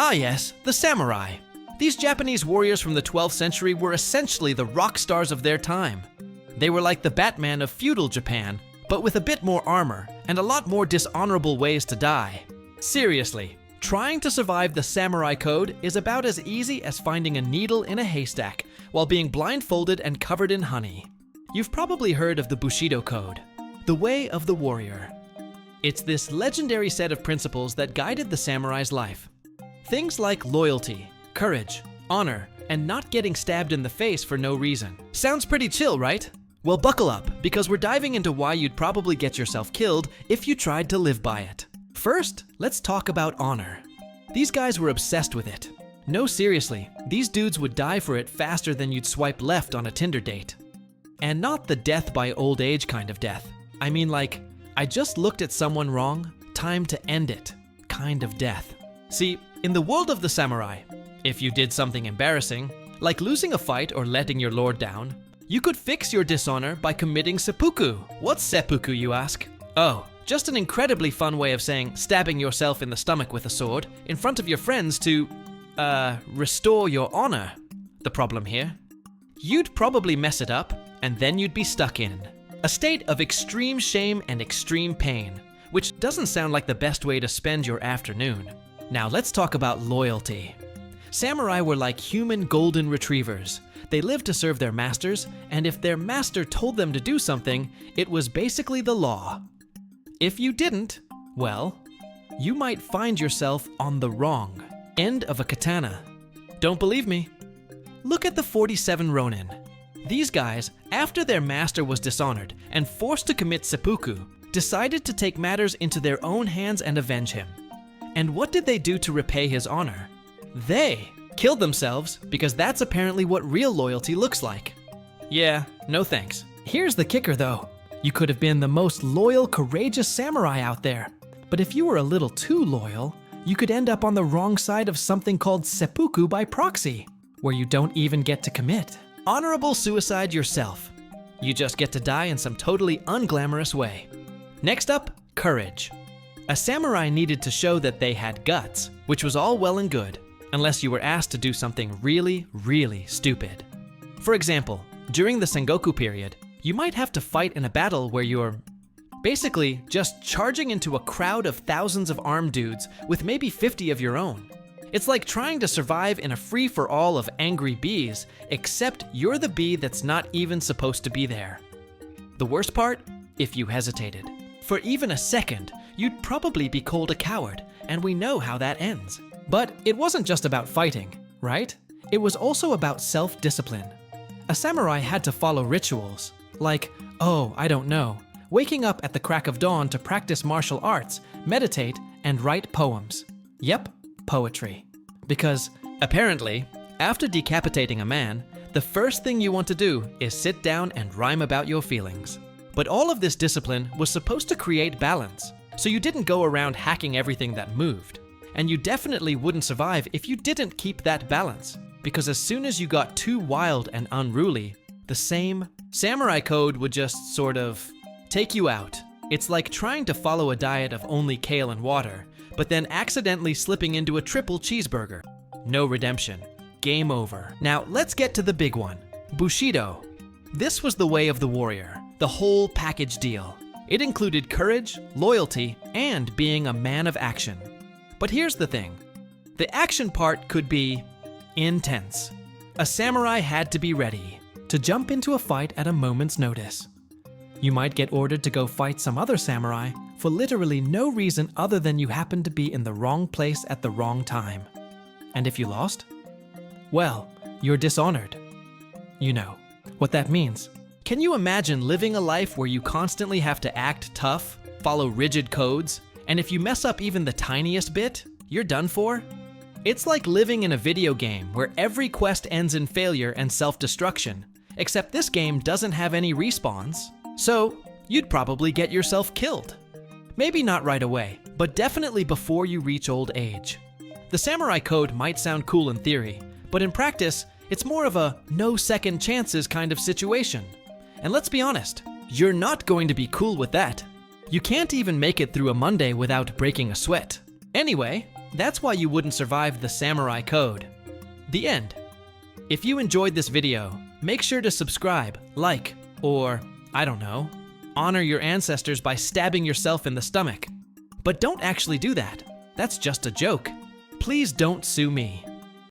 Ah yes, the samurai. These Japanese warriors from the 12th century were essentially the rock stars of their time. They were like the Batman of feudal Japan, but with a bit more armor and a lot more dishonorable ways to die. Seriously, trying to survive the samurai code is about as easy as finding a needle in a haystack while being blindfolded and covered in honey. You've probably heard of the Bushido Code, the way of the warrior. It's this legendary set of principles that guided the samurai's life. Things like loyalty, courage, honor, and not getting stabbed in the face for no reason. Sounds pretty chill, right? Well, buckle up, because we're diving into why you'd probably get yourself killed if you tried to live by it. First, let's talk about honor. These guys were obsessed with it. No, seriously, these dudes would die for it faster than you'd swipe left on a Tinder date. And not the death by old age kind of death. I mean like, I just looked at someone wrong, time to end it kind of death. See, in the world of the samurai, if you did something embarrassing, like losing a fight or letting your lord down, you could fix your dishonor by committing seppuku. What's seppuku, you ask? Oh, just an incredibly fun way of saying stabbing yourself in the stomach with a sword in front of your friends to, restore your honor. The problem here? You'd probably mess it up, and then you'd be stuck in a state of extreme shame and extreme pain, which doesn't sound like the best way to spend your afternoon. Now let's talk about loyalty. Samurai were like human golden retrievers. They lived to serve their masters, and if their master told them to do something, it was basically the law. If you didn't, well, you might find yourself on the wrong end of a katana. Don't believe me? Look at the 47 Ronin. These guys, after their master was dishonored and forced to commit seppuku, decided to take matters into their own hands and avenge him. And what did they do to repay his honor? They killed themselves, because that's apparently what real loyalty looks like. Yeah, no thanks. Here's the kicker though. You could have been the most loyal, courageous samurai out there. But if you were a little too loyal, you could end up on the wrong side of something called seppuku by proxy, where you don't even get to commit. Honorable suicide yourself. You just get to die in some totally unglamorous way. Next up, courage. A samurai needed to show that they had guts, which was all well and good, unless you were asked to do something really, really stupid. For example, during the Sengoku period, you might have to fight in a battle where you're basically just charging into a crowd of thousands of armed dudes with maybe 50 of your own. It's like trying to survive in a free-for-all of angry bees, except you're the bee that's not even supposed to be there. The worst part? If you hesitated. For even a second, you'd probably be called a coward, and we know how that ends. But it wasn't just about fighting, right? It was also about self-discipline. A samurai had to follow rituals, like, oh, I don't know, waking up at the crack of dawn to practice martial arts, meditate, and write poems. Yep, poetry. Because, apparently, after decapitating a man, the first thing you want to do is sit down and rhyme about your feelings. But all of this discipline was supposed to create balance, so you didn't go around hacking everything that moved. And you definitely wouldn't survive if you didn't keep that balance, because as soon as you got too wild and unruly, the same samurai code would just sort of take you out. It's like trying to follow a diet of only kale and water, but then accidentally slipping into a triple cheeseburger. No redemption. Game over. Now let's get to the big one, Bushido. This was the way of the warrior, the whole package deal. It included courage, loyalty, and being a man of action. But here's the thing. The action part could be intense. A samurai had to be ready to jump into a fight at a moment's notice. You might get ordered to go fight some other samurai for literally no reason other than you happened to be in the wrong place at the wrong time. And if you lost? Well, you're dishonored. You know what that means. Can you imagine living a life where you constantly have to act tough, follow rigid codes, and if you mess up even the tiniest bit, you're done for? It's like living in a video game where every quest ends in failure and self-destruction, except this game doesn't have any respawns, so you'd probably get yourself killed. Maybe not right away, but definitely before you reach old age. The samurai code might sound cool in theory, but in practice, it's more of a no second chances kind of situation. And let's be honest, you're not going to be cool with that. You can't even make it through a Monday without breaking a sweat. Anyway, That's why you wouldn't survive the samurai code. The end. If you enjoyed this video, make sure to subscribe, like, or, I don't know, honor your ancestors by stabbing yourself in the stomach. But don't actually do that. That's just a joke. Please don't sue me.